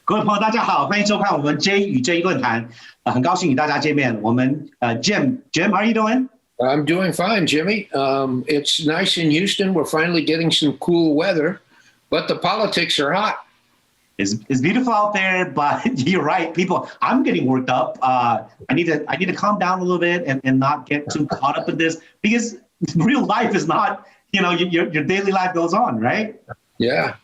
各位朋友，大家好，欢迎收看我们 J 与 J 论坛，很高兴与大家见面。我们Jim, how are you doing? I'm doing fine, Jimmy. It's nice in Houston. We're finally getting some cool weather, but the politics are hot. It's beautiful out there, but you're right, people. I'm getting worked up. I need to calm down a little bit and not get too caught up in this because real life is not, your daily life goes on, right? Yeah.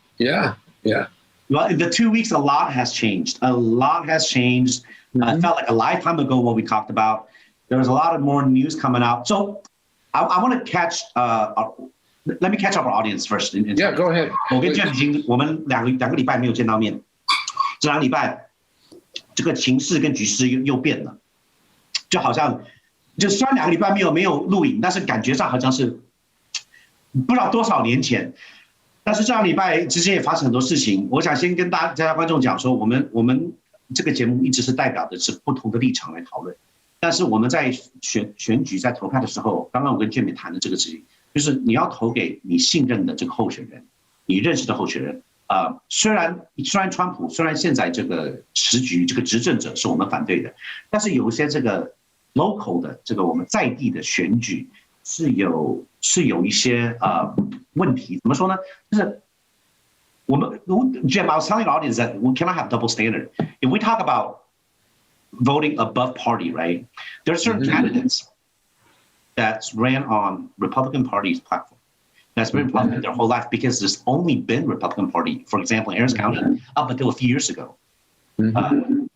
Well, in the 2 weeks, a lot has changed. A lot has changed. It felt like a lifetime ago what we talked about. There was a lot of more news coming out. So I want to catch, let me catch up our audience first. Yeah, go ahead. 我跟 Jim 我们两个礼拜没有见到面，这2个礼拜这个情势跟局势又变了，就好像就虽然2个礼拜没有录影，但是感觉上好像是不知道多少年前。但是这2个礼拜之间也发生很多事情，我想先跟大家观众讲说，我们这个节目一直是代表的是不同的立场来讨论。但是我们在选举在投票的时候，刚刚我跟 Jimmy 谈的这个事情，就是你要投给你信任的这个候选人，你认识的候选人。虽然川普，虽然现在这个时局这个执政者是我们反对的，但是有一些这个 local 的这个我们在地的选举是有一些问题，怎么说呢？就是我们 Jim, I was telling the audience that we cannot have double standard. If we talk about voting above party, right? There are certain candidates that's ran on Republican Party's platform. That's been Republican their whole life because there's only been Republican Party. For example, in Harris County, up until a few years ago.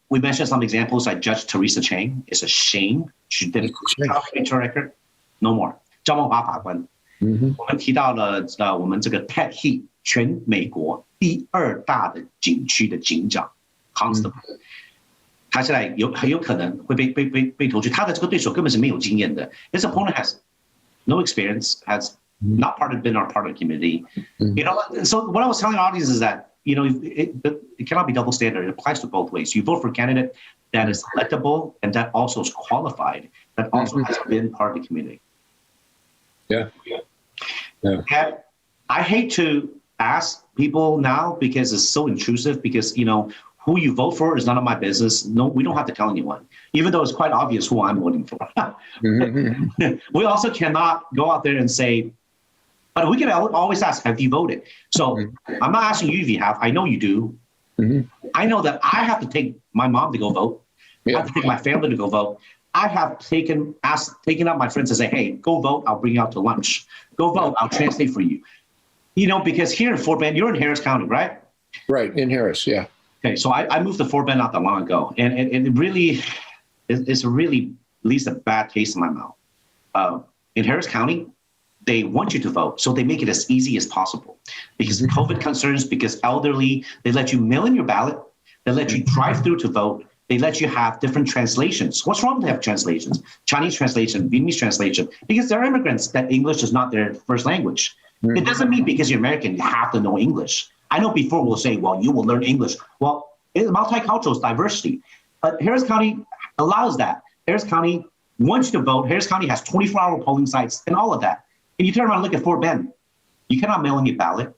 We mentioned some examples like Judge Teresa Chang. It's a shame. She didn't create a record. No more. 张孟华法官。我们提到了我们这个 Ted Heath 全美国第2大的警区的警长 Constable。他现在很有可能会被投去，他的这个对手根本是没有经验的。His opponent has no experience, has not been our part of the community. So what I was telling the audience is that it cannot be double standard. It applies to both ways. You vote for a candidate that is electable and that also is qualified, that also has been part of the community. Yeah. And I hate to ask people now because it's so intrusive. Because who you vote for is none of my business. No, we don't have to tell anyone, even though it's quite obvious who I'm voting for. We also cannot go out there and say, but we can always ask, have you voted? So I'm not asking you if you have. I know you do. I know that I have to take my mom to go vote. I have to take my family to go vote. I have taken up my friends and say, hey, go vote. I'll bring you out to lunch. Go vote. I'll translate for you. Because here in Fort Bend, you're in Harris County, right? Right, in Harris, yeah. Okay, so I moved to Fort Bend not that long ago, and it really, it's really leaves a bad taste in my mouth. In Harris County, they want you to vote, so they make it as easy as possible. Because of COVID concerns, because elderly, they let you mail in your ballot, they let you drive through to vote, they let you have different translations. What's wrong to have translations? Chinese translation, Vietnamese translation, because they're immigrants that English is not their first language. It doesn't mean because you're American, you have to know English. I know before we'll say, well, you will learn English. Well, it's multicultural, it's diversity. But Harris County allows that. Harris County wants you to vote. Harris County has 24-hour polling sites and all of that. And you turn around and look at Fort Bend. You cannot mail in your ballot.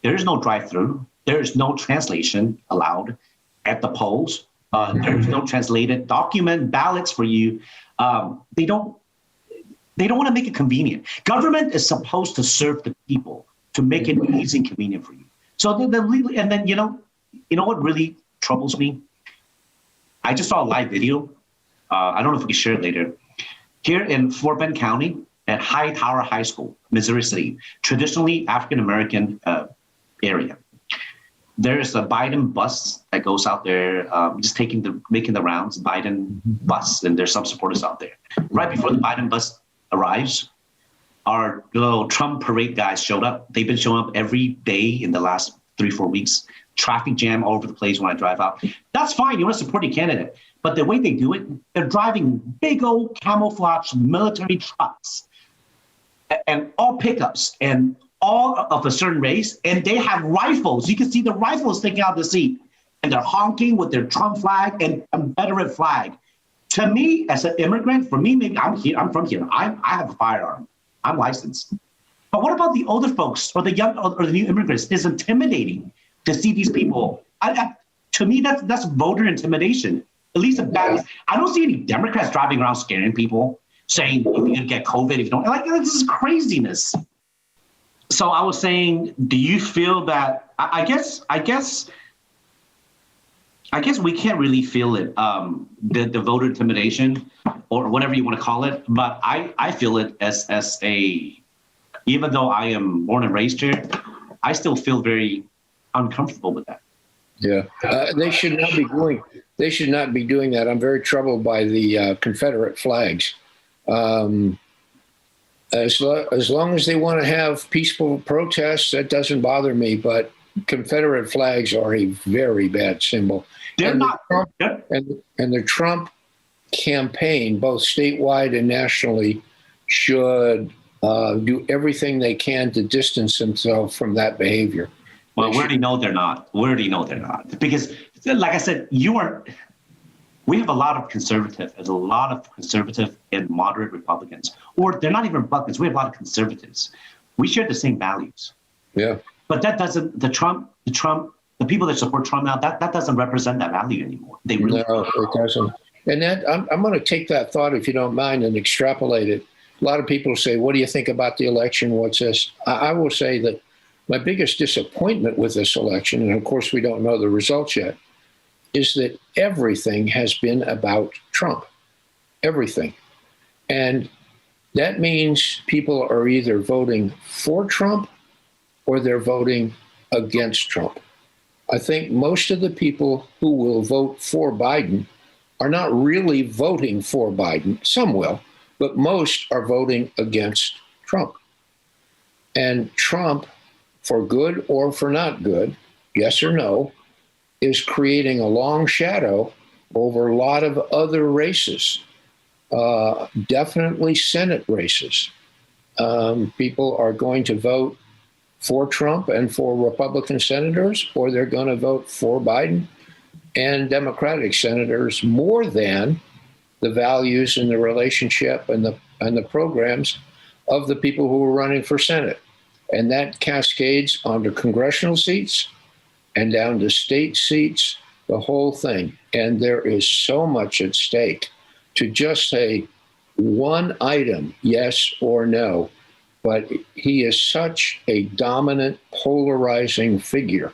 There is no drive-through. There is no translation allowed at the polls. There is no translated document ballots for you. They don't want to make it convenient. Government is supposed to serve the people, to make it easy and convenient for you. So then you know what really troubles me? I just saw a live video. I don't know if we can share it later. Here in Fort Bend County at Hightower High School, Missouri City, traditionally African-American area. There's a Biden bus that goes out there, just making the rounds, Biden bus, and there's some supporters out there. Right before the Biden bus arrives, our little Trump parade guys showed up. They've been showing up every day in the last 3-4 weeks. Traffic jam all over the place when I drive out. That's fine. You want to support your candidate. But the way they do it, they're driving big old camouflage military trucks and all pickups and all of a certain race. And they have rifles. You can see the rifles sticking out the seat. And they're honking with their Trump flag and Confederate flag. To me, as an immigrant, for me, maybe I'm from here. I have a firearm. I'm licensed. But what about the older folks or the young or the new immigrants? It's intimidating to see these people. To me, that's voter intimidation. At least I don't see any Democrats driving around scaring people, saying you're going to get COVID if you don't. Like, this is craziness. So I was saying, do you feel that? I guess we can't really feel it, the voter intimidation or whatever you want to call it. But I feel it as even though I am born and raised here, I still feel very uncomfortable with that. Yeah, they should not be doing. They should not be doing that. I'm very troubled by the Confederate flags. As long as they want to have peaceful protests, that doesn't bother me. But Confederate flags are a very bad symbol. They're not. And the Trump campaign, both statewide and nationally, should do everything they can to distance themselves from that behavior. Well, we already know they're not. Because, like I said, we have a lot of conservative and moderate Republicans, or they're not even Republicans. We have a lot of conservatives. We share the same values. Yeah. But that doesn't, the people that support Trump now, that doesn't represent that value anymore. They really No, it doesn't. And that I'm going to take that thought, if you don't mind, and extrapolate it. A lot of people say, what do you think about the election? What's this? I will say that my biggest disappointment with this election, and of course we don't know the results yet, is that everything has been about Trump. Everything. And that means people are either voting for Trump or they're voting against Trump. I think most of the people who will vote for Biden are not really voting for Biden. Some will, but most are voting against Trump. And Trump, for good or for not good, yes or no, is creating a long shadow over a lot of other races, definitely Senate races. People are going to vote for Trump and for Republican senators, or they're going to vote for Biden and Democratic senators more than the values and the relationship and the programs of the people who are running for Senate. And that cascades onto congressional seats and down to state seats, the whole thing. And there is so much at stake to just say one item, yes or no. But he is such a dominant, polarizing figure.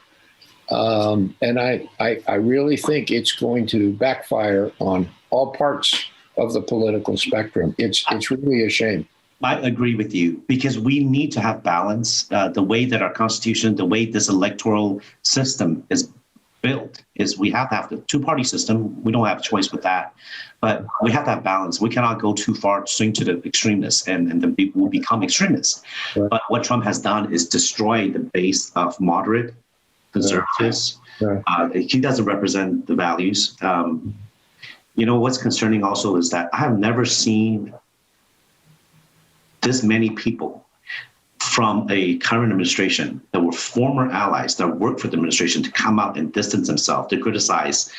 And I really think it's going to backfire on all parts of the political spectrum. It's really a shame. I agree with you, because we need to have balance. The way that our Constitution, the way this electoral system is built, is we have to have the two-party system. We don't have a choice with that. But we have to have balance. We cannot go too far, swing to the extremists, and then people will become extremists. Right. But what Trump has done is destroy the base of moderate conservatives. Right. He doesn't represent the values. What's concerning also is that I have never seen this many people from a current administration that were former allies that worked for the administration to come out and distance themselves, to criticize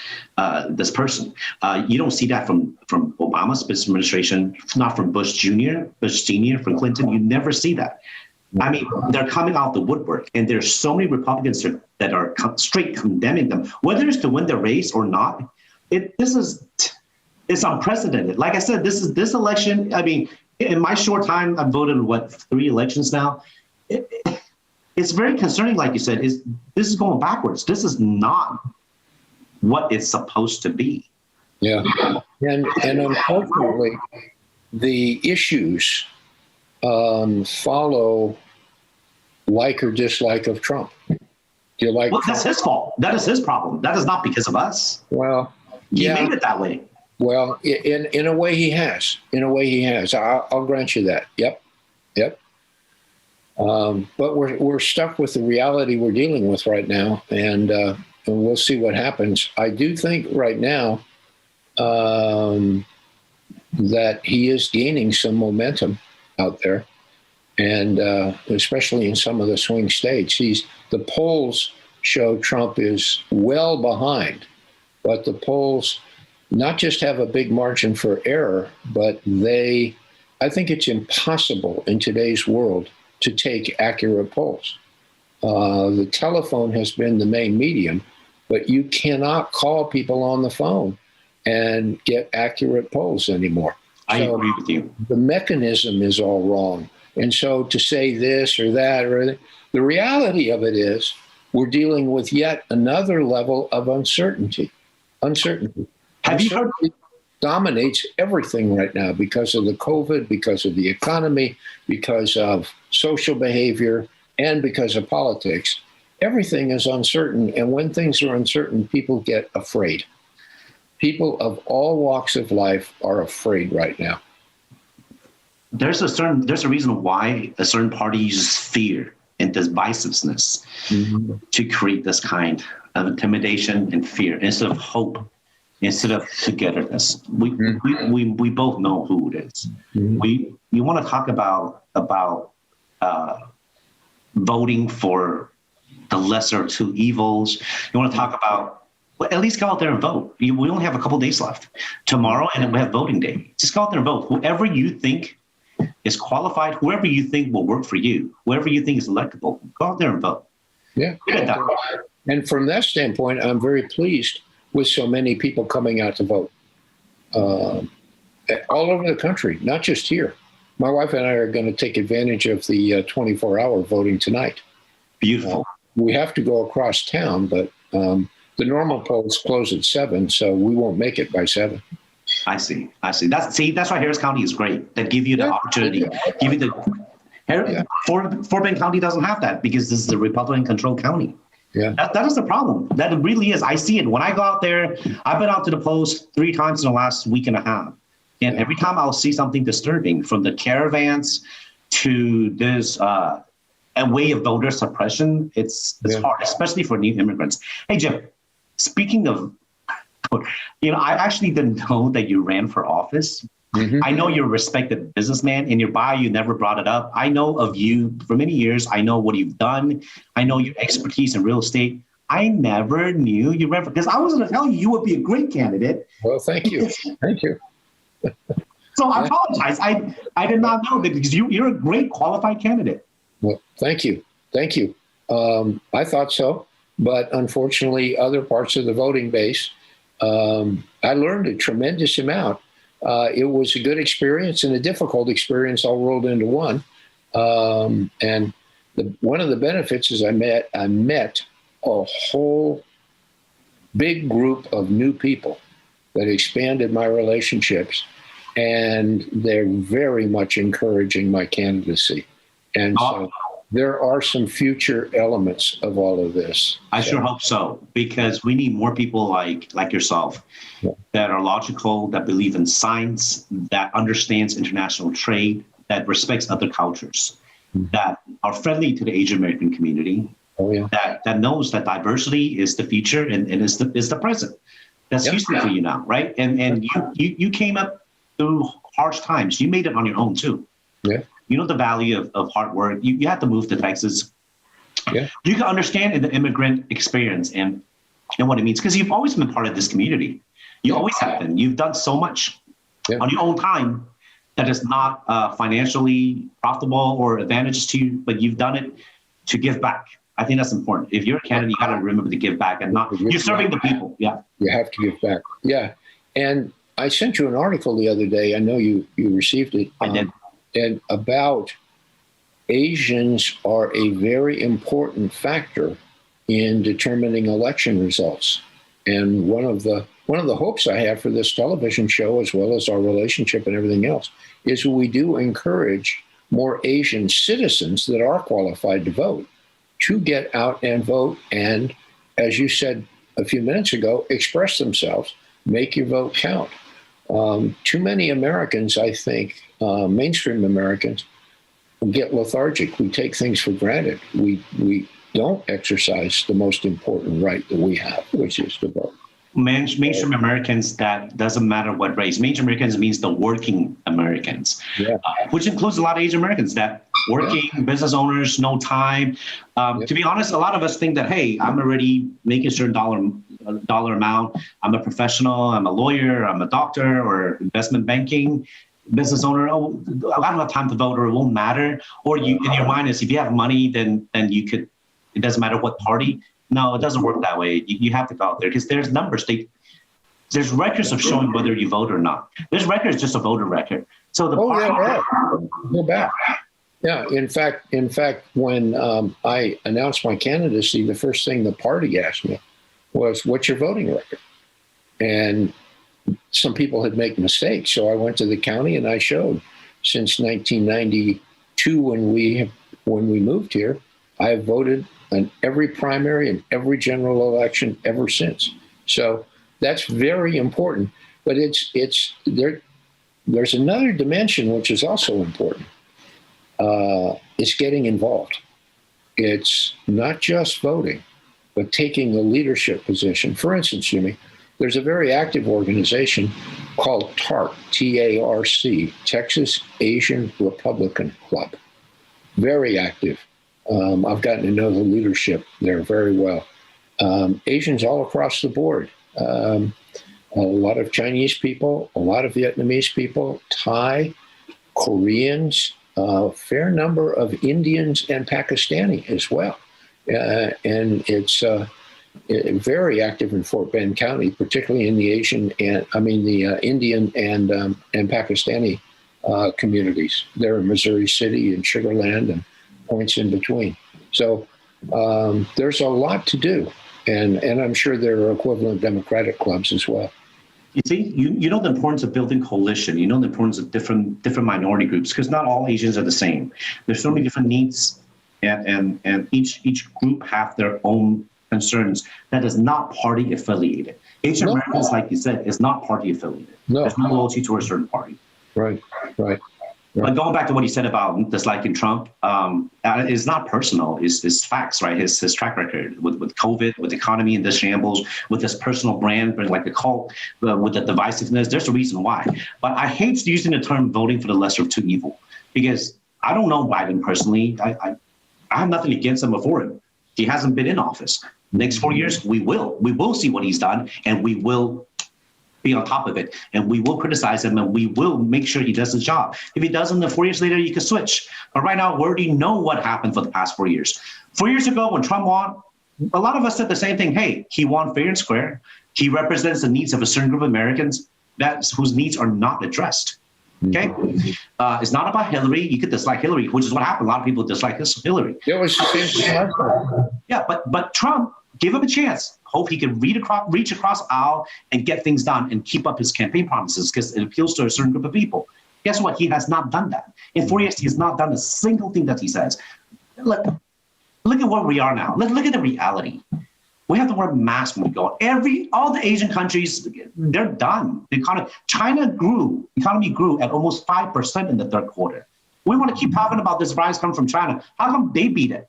this person. You don't see that from Obama's administration, not from Bush Jr., Bush Sr., from Clinton. You never see that. I mean, they're coming out the woodwork, and there's so many Republicans that are straight condemning them, whether it's to win the race or not. It's unprecedented. Like I said, this election, I mean, in my short time, I've voted in 3 elections now. It's very concerning, like you said. This is going backwards. This is not what it's supposed to be. Yeah, and unfortunately, the issues follow like or dislike of Trump. Do you like? Well, that's his fault. That is his problem. That is not because of us. Well, he made it that way. Well, in a way he has. In a way he has. I'll grant you that. Yep. But we're stuck with the reality we're dealing with right now, and we'll see what happens. I do think right now that he is gaining some momentum out there, and especially in some of the swing states. The polls show Trump is well behind, but the polls not just have a big margin for error, but I think it's impossible in today's world to take accurate polls. The telephone has been the main medium, but you cannot call people on the phone and get accurate polls anymore. I agree with you. The mechanism is all wrong. And so to say this or that, or the reality of it is we're dealing with yet another level of uncertainty. Have you heard? Dominates everything right now because of the COVID, because of the economy, because of social behavior, and because of politics. Everything is uncertain. And when things are uncertain, people get afraid. People of all walks of life are afraid right now. There's a reason why a certain party uses fear and divisiveness to create this kind of intimidation and fear instead of hope, instead of togetherness. We both know who it is. You want to talk about voting for the lesser of two evils. You want to talk about, well, at least go out there and vote. We only have a couple days left tomorrow, and then we have voting day. Just go out there and vote. Whoever you think is qualified, whoever you think will work for you, whoever you think is electable, go out there and vote. Yeah. And from that standpoint, I'm very pleased with so many people coming out to vote all over the country, not just here. My wife and I are going to take advantage of the 24-hour voting tonight. Beautiful. We have to go across town, but the normal polls close at 7, so we won't make it by 7. I see. That's why Harris County is great. That give you the opportunity. Fort Bend County doesn't have that because this is a Republican-controlled county. Yeah, that is the problem. That it really is. I see it when I go out there. I've been out to the polls 3 times in the last week and a half, and every time I'll see something disturbing, from the caravans to this a way of voter suppression. It's hard, especially for new immigrants. Hey, Jim. Speaking of, I actually didn't know that you ran for office. I know you're a respected businessman. In your bio, you never brought it up. I know of you for many years. I know what you've done. I know your expertise in real estate. I never knew you ran for, because I was going to tell you would be a great candidate. Well, thank you. Thank you. So I apologize. I did not know that, because you're a great qualified candidate. Well, thank you. Thank you. I thought so. But unfortunately, other parts of the voting base, I learned a tremendous amount. It was a good experience and a difficult experience all rolled into one. And one of the benefits is I met a whole big group of new people that expanded my relationships, and they're very much encouraging my candidacy. And so there are some future elements of all of this. I sure hope so, because we need more people like yourself that are logical, that believe in science, that understands international trade, that respects other cultures, that are friendly to the Asian American community, that knows that diversity is the future and is the present. That's useful for you now, right? And you came up through harsh times. You made it on your own too. Yeah. You know the value of hard work. You have to move to Texas. Yeah. You can understand the immigrant experience and what it means, because you've always been part of this community. You always have been. You've done so much on your own time that is not financially profitable or advantageous to you, but you've done it to give back. I think that's important. If you're a candidate, you got to remember to give back, and you're serving the people. Yeah. You have to give back. Yeah. And I sent you an article the other day. I know you received it. I did. And about Asians are a very important factor in determining election results. And one of the hopes I have for this television show, as well as our relationship and everything else, is we do encourage more Asian citizens that are qualified to vote to get out and vote. And as you said a few minutes ago, express themselves, make your vote count. Too many Americans, I think, mainstream Americans, get lethargic. We take things for granted. We don't exercise the most important right that we have, which is to vote. Mainstream Americans, that doesn't matter what race. Mainstream Americans means the working Americans, which includes a lot of Asian Americans, that working business owners, no time. To be honest, a lot of us think that, hey, I'm already making a certain dollar amount. I'm a professional. I'm a lawyer. I'm a doctor or investment banking business owner. Oh, I don't have time to vote, or it won't matter. Or you, in your mind, is if you have money, then you could. It doesn't matter what party. No, it doesn't work that way. You have to go out there because there's numbers. There's records of showing whether you vote or not. There's records, just a voter record. So the go back. Yeah, in fact, when I announced my candidacy, the first thing the party asked me was, "What's your voting record?" And some people had made mistakes, so I went to the county and I showed. Since 1992, when we moved here, I have voted in every primary and every general election ever since. So that's very important. But there's another dimension which is also important. It's getting involved. It's not just voting, but taking a leadership position. For instance, Jimmy, there's a very active organization called TARC, T-A-R-C, Texas Asian Republican Club. Very active. I've gotten to know the leadership there very well. Asians all across the board. A lot of Chinese people, a lot of Vietnamese people, Thai, Koreans, a fair number of Indians and Pakistani as well. And it's very active in Fort Bend County, particularly in the Indian and Pakistani communities. There in Missouri City and Sugar Land and points in between. So there's a lot to do. And I'm sure there are equivalent Democratic clubs as well. You see, you know the importance of building coalition. You know the importance of different minority groups, because not all Asians are the same. There's so many different needs, and each group have their own concerns. That is not party affiliated. Asian Americans, like you said, is not party affiliated. No. There's no loyalty to a certain party. Right. But going back to what he said about disliking Trump, it's not personal. It's facts, right? His track record with COVID, with the economy in the shambles, with his personal brand, but like the cult, with the divisiveness. There's a reason why. But I hate using the term voting for the lesser of two evil, because I don't know Biden personally. I have nothing against him or for him. He hasn't been in office. Next 4 years, we will see what he's done, and we will be on top of it, and we will criticize him, and we will make sure he does his job. If he doesn't, then 4 years later, you can switch. But right now, we already know what happened for the past 4 years. 4 years ago, when Trump won, a lot of us said the same thing. Hey, he won fair and square. He represents the needs of a certain group of Americans whose needs are not addressed. Okay, it's not about Hillary. You could dislike Hillary, which is what happened. A lot of people dislike Hillary. It was the same thing. Yeah, but Trump, give him a chance. Hope he can reach across the aisle and get things done and keep up his campaign promises, because it appeals to a certain group of people. Guess what? He has not done that. In 4 years, he has not done a single thing that he says. Look at where we are now. Look at the reality. We have to wear masks when we go. All the Asian countries, they're done. The economy grew at almost 5% in the third quarter. We want to keep talking about this rise coming from China. How come they beat it?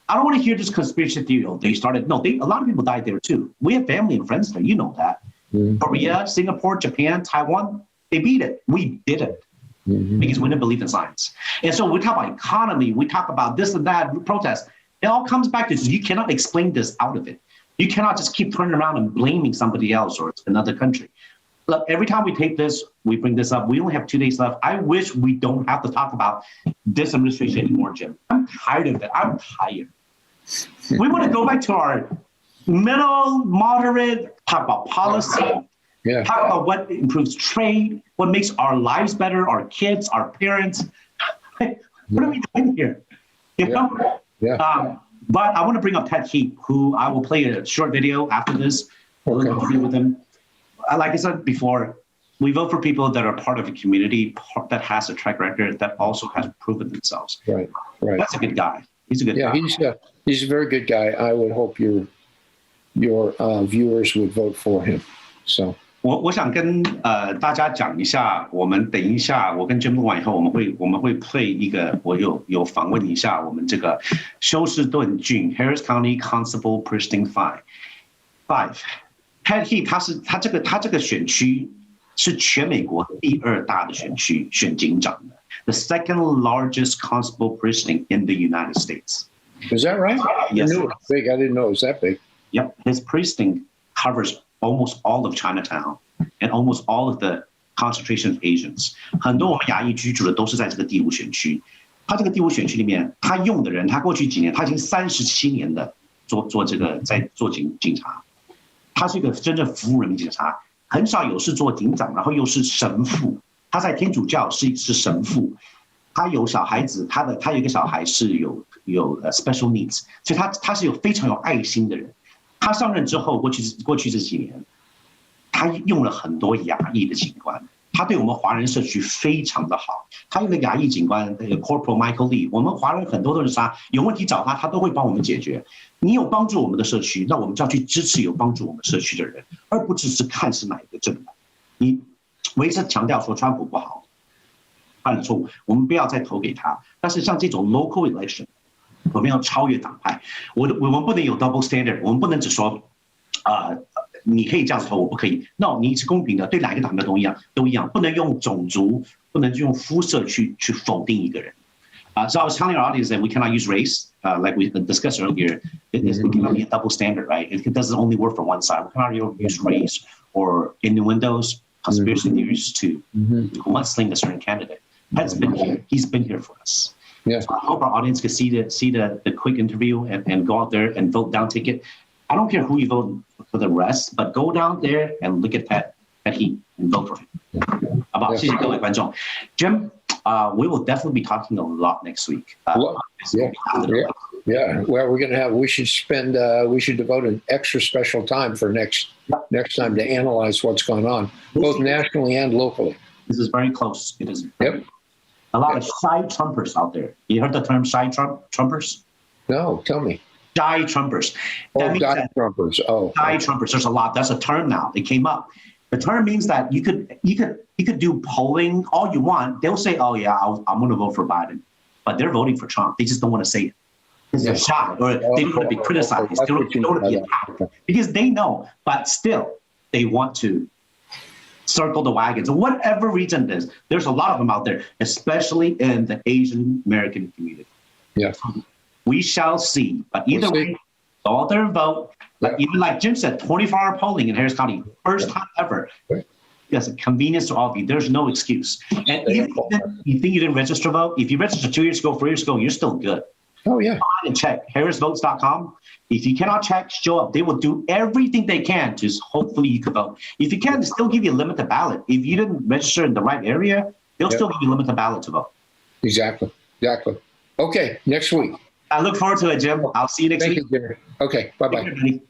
I don't want to hear this conspiracy theory. They started. No, a lot of people died there too. We have family and friends there. You know that. Mm-hmm. Korea, Singapore, Japan, Taiwan, they beat it. We did it because we didn't believe in science. And so we talk about economy. We talk about this and that, protests. It all comes back to you cannot explain this out of it. You cannot just keep turning around and blaming somebody else or another country. Look, every time we take this, we bring this up. We only have 2 days left. I wish we don't have to talk about this administration anymore, Jim. I'm tired of it. I'm tired. We want to go back to our middle, moderate, talk about policy, talk about what improves trade, what makes our lives better, our kids, our parents. What are we doing here? You know? But I want to bring up Ted Heath, who I will play a short video after this. Okay. With him. Like I said before, we vote for people that are part of a community that has a track record that also has proven themselves. Right. That's a good guy. He's a good guy. He's a very good guy. I would hope your viewers would vote for him. So. 我想跟大家讲一下，我们等一下我跟 Jim 录完以后，我们会 play 一个，我有访问一下我们这个休斯顿郡 Harris County Constable Precinct 5 Ted Heath 他这个选区是全美国第2大的选区，选警长的 the second largest constable precinct in the United States. Is that right? Yes. I knew it was big. I didn't know it was that big. Yep, his precinct covers almost all of Chinatown and almost all of the concentration of Asians. 很多我们亚裔居住的都是在这个第5选区。他这个第5选区里面，他用的人，他过去几年，他已经37年的做这个在做警察，他是一个真正服务人民警察，很少有是做警长，然后又是神父。他在天主教是神父，他有小孩子，他有一个小孩是有special needs， 所以他是非常有爱心的人。他上任之后，过去这几年，他用了很多亚裔的警官。他对我们华人社区非常的好，他有个亚裔警官，那个 Corporal Michael Lee， 我们华人很多都是他，有问题找他，他都会帮我们解决。你有帮助我们的社区，那我们就要去支持有帮助我们社区的人，而不只是看是哪一个政党。我一直强调说川普不好，犯了错误，我们不要再投给他。但是像这种 local election， 我们要超越党派，我们不能有 double standard， 我们不能只说你可以这样投，我不可以。No， 你是公平的，对哪一个党派都一样，不能用种族，不能用肤色去否定一个人。So I was telling our audience that we cannot use race, like we discussed earlier. It cannot be a double standard, right? It doesn't only work for one side. We cannot use race or innuendos, conspiracy theories to mudslinging a certain candidate. He's been here for us. Yeah. So I hope our audience can see the quick interview and go out there and vote down ticket. I don't care who you vote for the rest, but go down there and look at that heat and vote for him. 好不好？谢谢各位观众。Jim, we will definitely be talking a lot next week. Yeah. Well, we should devote an extra special time for next time to analyze what's going on, both nationally and locally. This is very close. It is. Yep. A lot of shy Trumpers out there. You heard the term shy Trumpers? No, tell me. Shy Trumpers. Trumpers. Oh, shy Trumpers. There's a lot. That's a term now. It came up. The term means that you could do polling all you want. They'll say, "Oh yeah, I'm going to vote for Biden," but they're voting for Trump. They just don't want to say it because they're shy or they don't want to be criticized. They don't want to be attacked because they know, but still they want to circle the wagons. Whatever reason it is, there's a lot of them out there, especially in the Asian American community. Yeah. We shall see. But either way, go out there and vote. But even like Jim said, 24-hour polling in Harris County, first time ever. Because of convenience to all of you. There's no excuse. And even if you think you didn't register vote, if you registered 2 years ago, 4 years ago, you're still good. Oh, yeah. Go ahead and check harrisvotes.com. If you cannot check, show up. They will do everything they can to hopefully you can vote. If you can, they still give you a limited ballot. If you didn't register in the right area, they'll still give you a limited ballot to vote. Exactly. Okay, next week. I look forward to it, Jim. I'll see you next week. Thank you, Jimmy. Okay, bye-bye.